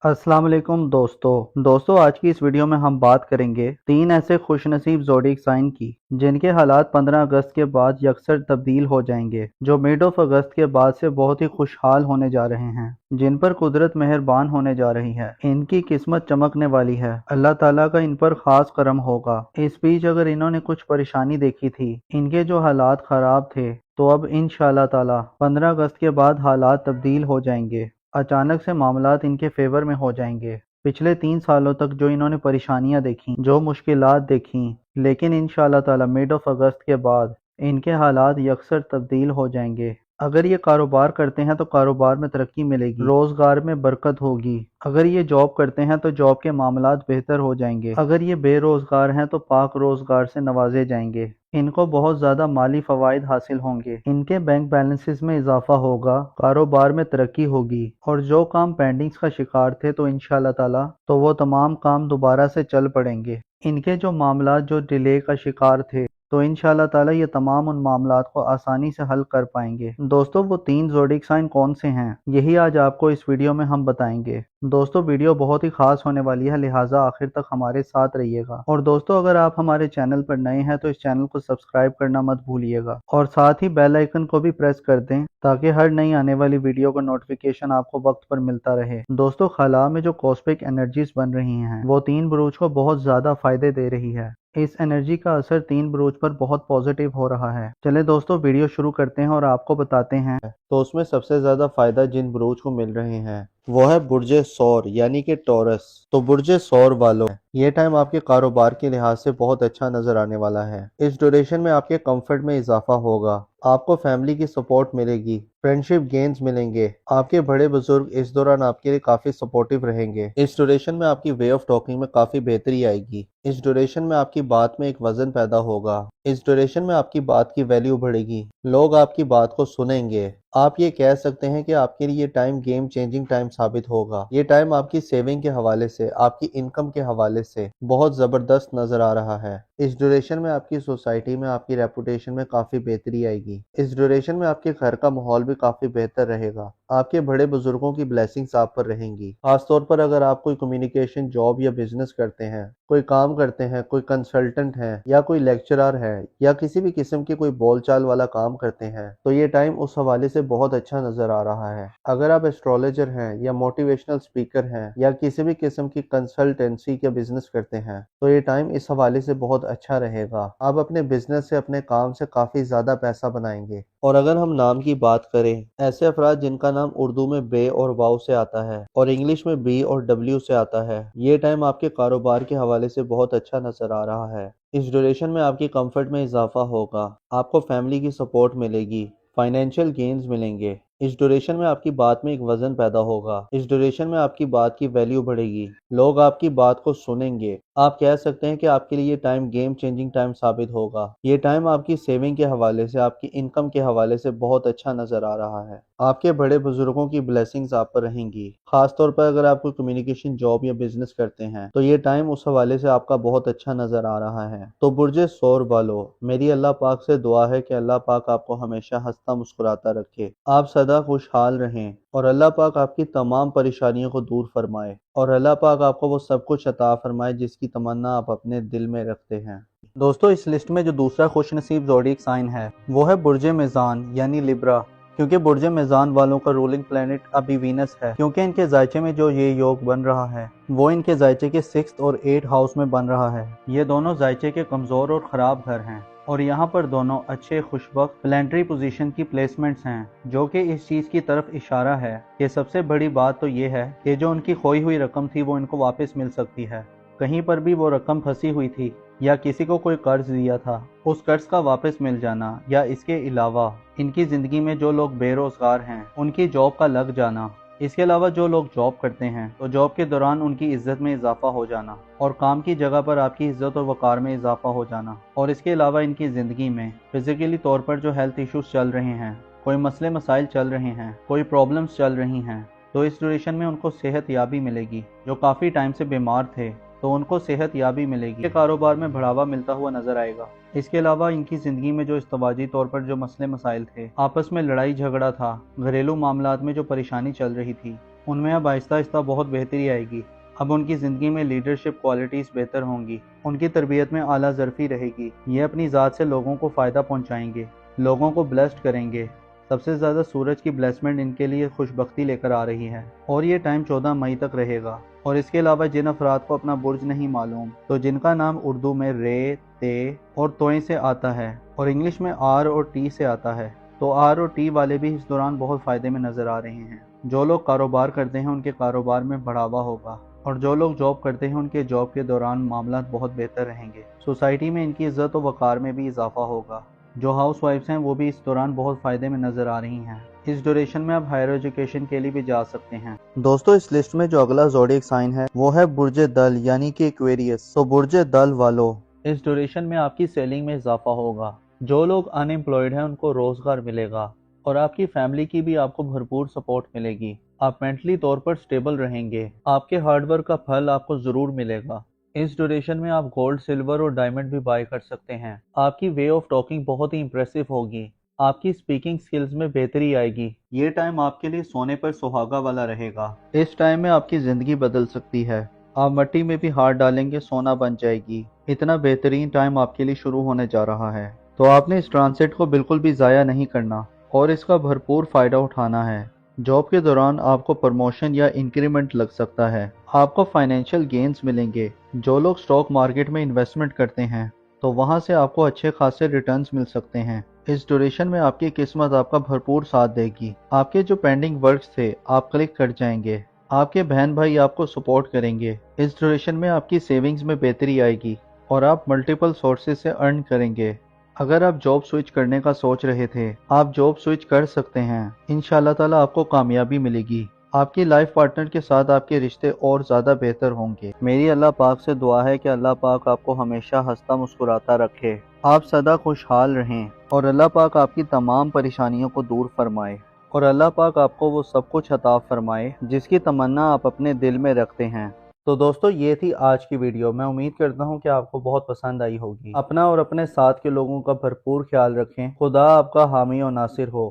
अस्सलाम वालेकुम दोस्तों आज की इस वीडियो में हम बात करेंगे 3 ऐसे खुशनसीब ज़ोडिएक साइन की जिनके हालात 15 अगस्त के बाद यकसर तब्दील हो जाएंगे, जो मिड ऑफ अगस्त के बाद से बहुत ही खुशहाल होने जा रहे हैं, जिन पर कुदरत मेहरबान होने जा रही है। इनकी किस्मत चमकने वाली है, अल्लाह ताला का इन पर खास करम होगा। इस बीच अगर इन्होंने कुछ परेशानी देखी थी, इनके जो हालात खराब थे, तो अब इंशाअल्लाह ताला 15 अगस्त के बाद हालात तब्दील हो जाएंगे। अचानक से मामलात इनके फेवर में हो जाएंगे। पिछले 3 सालों तक जो इन्होंने परेशानियां देखी, जो मुश्किलात देखी, लेकिन इंशाअल्लाह ताला मिड ऑफ अगस्त के बाद इनके हालात यकसर तब्दील हो जाएंगे। अगर ये कारोबार करते हैं तो कारोबार में तरक्की मिलेगी, रोजगार में बरकत होगी। अगर ये जॉब करते हैं तो जॉब के मामलात बेहतर हो जाएंगे। अगर ये बेरोजगार हैं तो पाक रोजगार से नवाजे जाएंगे। इनको बहुत ज़्यादा माली फ़वाइद हासिल होंगे। इनके बैंक बैलेंसेस में इजाफा होगा, कारोबार में तरक्की होगी, और जो काम पेंडिंग्स का शिकार थे तो इंशाअल्लाह ताला तो वो तमाम काम दोबारा से चल पड़ेंगे। इनके जो मामलात जो डिले का शिकार थे, तो इंशाअल्लाह ताला ये तमाम उन मामलात को आसानी से हल कर पाएंगे। दोस्तों, वो 3 ज़ोडिएक साइन कौन से हैं, यही आज आपको इस वीडियो में हम बताएंगे। दोस्तों, वीडियो बहुत ही खास होने वाली है, लिहाजा आखिर तक हमारे साथ रहिएगा। और दोस्तों, अगर आप हमारे चैनल पर नए हैं तो इस चैनल को सब्सक्राइब करना मत भूलिएगा, और साथ ही बेल आइकन को भी प्रेस कर दें ताकि हर नई आने वाली वीडियो का नोटिफिकेशन आपको वक्त पर मिलता रहे। दोस्तों, खला में जो कॉस्मिक एनर्जीज बन रही हैं, वो 3 बुरूज को बहुत ज्यादा फायदे दे रही है। इस एनर्जी का असर 3 बुरूज पर बहुत पॉजिटिव हो रहा है। चले दोस्तों, वीडियो शुरू करते हैं और आपको बताते हैं। तो उसमें सबसे ज्यादा फायदा जिन बुरूज को मिल रहे हैं वो है बुर्जे सौर यानी कि टॉरस। तो बुर्जे सौर वालों, ये टाइम आपके कारोबार के लिहाज से बहुत अच्छा नजर आने वाला है। इस ड्यूरेशन में आपके कंफर्ट में इजाफा होगा, आपको फैमिली की सपोर्ट मिलेगी, फ्रेंडशिप गेन्स मिलेंगे, आपके बड़े बुजुर्ग इस दौरान आपके लिए काफी सपोर्टिव रहेंगे। इस ड्यूरेशन में आपकी वे ऑफ टॉकिंग में काफी बेहतरी आएगी। इस ड्यूरेशन में आपकी बात में एक वजन पैदा होगा। इस ड्यूरेशन में आपकी बात की वैल्यू बढ़ेगी, लोग आपकी बात को सुनेंगे। आप ये कह सकते हैं कि आपके लिए ये टाइम गेम चेंजिंग टाइम साबित होगा। ये टाइम आपकी सेविंग के हवाले से, आपकी इनकम के हवाले से बहुत जबरदस्त नजर आ रहा है। इस ड्यूरेशन में आपकी सोसाइटी में आपकी रेपुटेशन में काफी बेहतरी आएगी। इस ड्यूरेशन में आपके घर का माहौल भी काफी बेहतर रहेगा। आपके बड़े बुजुर्गों की ब्लेसिंग्स आप पर रहेंगी। खासतौर पर अगर आप कोई कम्युनिकेशन जॉब या बिजनेस करते हैं, कोई काम करते हैं, कोई कंसल्टेंट है या कोई लेक्चरर है या किसी भी किस्म की कोई बोलचाल वाला काम करते हैं, तो ये टाइम उस हवाले से बहुत अच्छा नजर आ रहा है। अगर आप एस्ट्रोलॉजर हैं या मोटिवेशनल स्पीकर हैं या किसी भी किस्म की कंसल्टेंसी का बिजनेस करते हैं, तो ये टाइम इस हवाले से बहुत अच्छा रहेगा। आप अपने बिजनेस से, अपने काम से काफी ज्यादा पैसा बनाएंगे। और अगर हम नाम की बात करें, ऐसे अफराद जिनका नाम उर्दू में बे और वाव से आता है और इंग्लिश में बी और डब्ल्यू से आता है, ये टाइम आपके कारोबार के हवाले से बहुत अच्छा नजर आ रहा है। इस ड्यूरेशन में आपकी कंफर्ट में इजाफा होगा, आपको फैमिली की सपोर्ट मिलेगी, फाइनेंशियल गेन्स मिलेंगे। इस ड्यूरेशन में आपकी बात में एक वजन पैदा होगा। इस ड्यूरेशन में आपकी बात की वैल्यू बढ़ेगी, लोग आपकी बात को सुनेंगे। आप कह सकते हैं कि आपके लिए ये टाइम गेम चेंजिंग टाइम साबित होगा। ये टाइम आपकी सेविंग के हवाले से, आपकी इनकम के हवाले से बहुत अच्छा नजर आ रहा है। आपके बड़े बुजुर्गों की ब्लेसिंग्स आप पर रहेंगी। खासतौर पर अगर आप कोई कम्युनिकेशन जॉब या बिजनेस करते हैं, तो ये टाइम उस हवाले से आपका बहुत अच्छा नजर आ रहा है। तो बुर्जे सौर वालों, मेरी अल्लाह पाक से दुआ है कि अल्लाह पाक आपको हमेशा हंसता मुस्कुराता रखे, आप सदा खुशहाल रहें, और अल्लाह पाक आपकी तमाम परेशानियों को दूर फरमाए, और अल्लाह पाक आपको वो सब कुछ अता फरमाए जिसकी तमन्ना आप अपने दिल में रखते हैं। दोस्तों, इस लिस्ट में जो दूसरा खुशनसीब ज़ोडिएक साइन है, वो है बुर्जे मेज़ान यानी लिब्रा। क्योंकि बुर्जे मेज़ान वालों का रूलिंग प्लेनेट अभी वीनस है, क्योंकि इनके जायचे में जो ये योग बन रहा है, वो इनके जायचे के 6th और 8th हाउस में बन रहा है। ये दोनों जायचे के कमज़ोर और ख़राब घर हैं, और यहाँ पर दोनों अच्छे खुशबख्त प्लानिटरी पोजीशन की प्लेसमेंट्स हैं, जो कि इस चीज़ की तरफ इशारा है कि सबसे बड़ी बात तो ये है कि जो उनकी खोई हुई रकम थी वो इनको वापस मिल सकती है। कहीं पर भी वो रकम फंसी हुई थी या किसी को कोई कर्ज दिया था, उस कर्ज का वापस मिल जाना, या इसके अलावा इनकी ज़िंदगी में जो लोग बेरोज़गार हैं उनकी जॉब का लग जाना, इसके अलावा जो लोग जॉब करते हैं तो जॉब के दौरान उनकी इज्जत में इजाफा हो जाना, और काम की जगह पर आपकी इज्जत और वकार में इजाफा हो जाना, और इसके अलावा इनकी ज़िंदगी में फिजिकली तौर पर जो हेल्थ इश्यूज चल रहे हैं, कोई मसले मसाइल चल रहे हैं, कोई प्रॉब्लम्स चल रही हैं, तो इस ड्यूरेशन में उनको सेहत याबी मिलेगी। जो काफ़ी टाइम से बीमार थे तो उनको सेहत याबी मिलेगी, कारोबार में बढ़ावा मिलता हुआ नजर आएगा। इसके अलावा इनकी ज़िंदगी में जो इस्तवाजी तौर पर जो मसले मसाइल थे, आपस में लड़ाई झगड़ा था, घरेलू मामलात में जो परेशानी चल रही थी, ان میں اب آہستہ آہستہ بہت بہتری آئے گی۔ اب ان کی زندگی میں لیڈرشپ کوالٹیز بہتر ہوں گی، ان کی تربیت میں اعلیٰ ظرفی رہے گی، یہ اپنی ذات سے لوگوں کو فائدہ پہنچائیں گے، لوگوں کو بلیسڈ کریں گے۔ سب سے زیادہ سورج کی بلیسمنٹ ان کے لیے خوش بختی لے کر آ رہی ہے، اور یہ ٹائم 14 مئی تک رہے گا۔ اور اس کے علاوہ جن افراد کو اپنا برج نہیں معلوم، تو جن کا نام اردو میں رے، تے اور توئیں سے آتا ہے اور انگلش میں آر اور ٹی سے آتا ہے، تو آر اور ٹی والے بھی اس دوران بہت فائدے میں نظر آ رہے ہیں۔ جو لوگ کاروبار کرتے ہیں ان کے کاروبار میں بڑھاوا ہوگا، اور جو لوگ جاب کرتے ہیں ان کے جاب کے دوران معاملات بہت بہتر رہیں گے۔ سوسائٹی میں ان کی عزت و وقار میں بھی اضافہ ہوگا۔ جو ہاؤس وائفز ہیں وہ بھی اس دوران بہت فائدے میں نظر آ رہی ہیں۔ اس ڈیوریشن میں آپ ہائر ایجوکیشن کے لیے بھی جا سکتے ہیں۔ دوستو اس لسٹ میں جو اگلا زوڈیک سائن ہے وہ ہے برج دل یعنی کہ ایکویریس۔ تو برج دل والو، اس ڈیوریشن میں آپ کی سیلنگ میں اضافہ ہوگا۔ جو لوگ ان ایمپلائڈ ہیں ان کو روزگار ملے گا، اور آپ کی فیملی کی بھی آپ کو بھرپور سپورٹ ملے گی۔ آپ مینٹلی طور پر سٹیبل رہیں گے، آپ کے ہارڈ ورک کا پھل آپ کو ضرور ملے گا۔ اس ڈیوریشن میں آپ گولڈ، سلور اور ڈائمنڈ بھی بائی کر سکتے ہیں۔ آپ کی وے آف ٹاکنگ بہت ہی امپریسو ہوگی، آپ کی اسپیکنگ سکلز میں بہتری آئے گی۔ یہ ٹائم آپ کے لیے سونے پر سہاگا والا رہے گا۔ اس ٹائم میں آپ کی زندگی بدل سکتی ہے۔ آپ مٹی میں بھی ہاتھ ڈالیں گے سونا بن جائے گی۔ اتنا بہترین ٹائم آپ کے لیے شروع ہونے جا رہا ہے، تو آپ نے اس ٹرانزٹ کو بالکل بھی ضائع نہیں کرنا اور اس کا بھرپور فائدہ اٹھانا ہے۔ جاب کے دوران آپ کو پروموشن یا انکریمنٹ لگ سکتا ہے، آپ کو فائنینشیل گینز ملیں گے۔ جو لوگ سٹاک مارکیٹ میں انویسٹمنٹ کرتے ہیں تو وہاں سے آپ کو اچھے خاصے ریٹرنز مل سکتے ہیں۔ اس ڈیوریشن میں آپ کی قسمت آپ کا بھرپور ساتھ دے گی۔ آپ کے جو پینڈنگ ورکس تھے آپ کلک کر جائیں گے، آپ کے بہن بھائی آپ کو سپورٹ کریں گے۔ اس ڈیوریشن میں آپ کی سیونگز میں بہتری آئے گی اور آپ ملٹیپل سورسز سے ارن کریں گے۔ اگر آپ جاب سوئچ کرنے کا سوچ رہے تھے، آپ جاب سوئچ کر سکتے ہیں۔ انشاءاللہ تعالی آپ کو کامیابی ملے گی۔ آپ کی لائف پارٹنر کے ساتھ آپ کے رشتے اور زیادہ بہتر ہوں گے۔ میری اللہ پاک سے دعا ہے کہ اللہ پاک آپ کو ہمیشہ ہنستا مسکراتا رکھے، آپ سدا خوشحال رہیں، اور اللہ پاک آپ کی تمام پریشانیوں کو دور فرمائے، اور اللہ پاک آپ کو وہ سب کچھ عطا فرمائے جس کی تمنا آپ اپنے دل میں رکھتے ہیں۔ تو دوستو یہ تھی آج کی ویڈیو۔ میں امید کرتا ہوں کہ آپ کو بہت پسند آئی ہوگی۔ اپنا اور اپنے ساتھ کے لوگوں کا بھرپور خیال رکھیں۔ خدا آپ کا حامی و ناصر ہو۔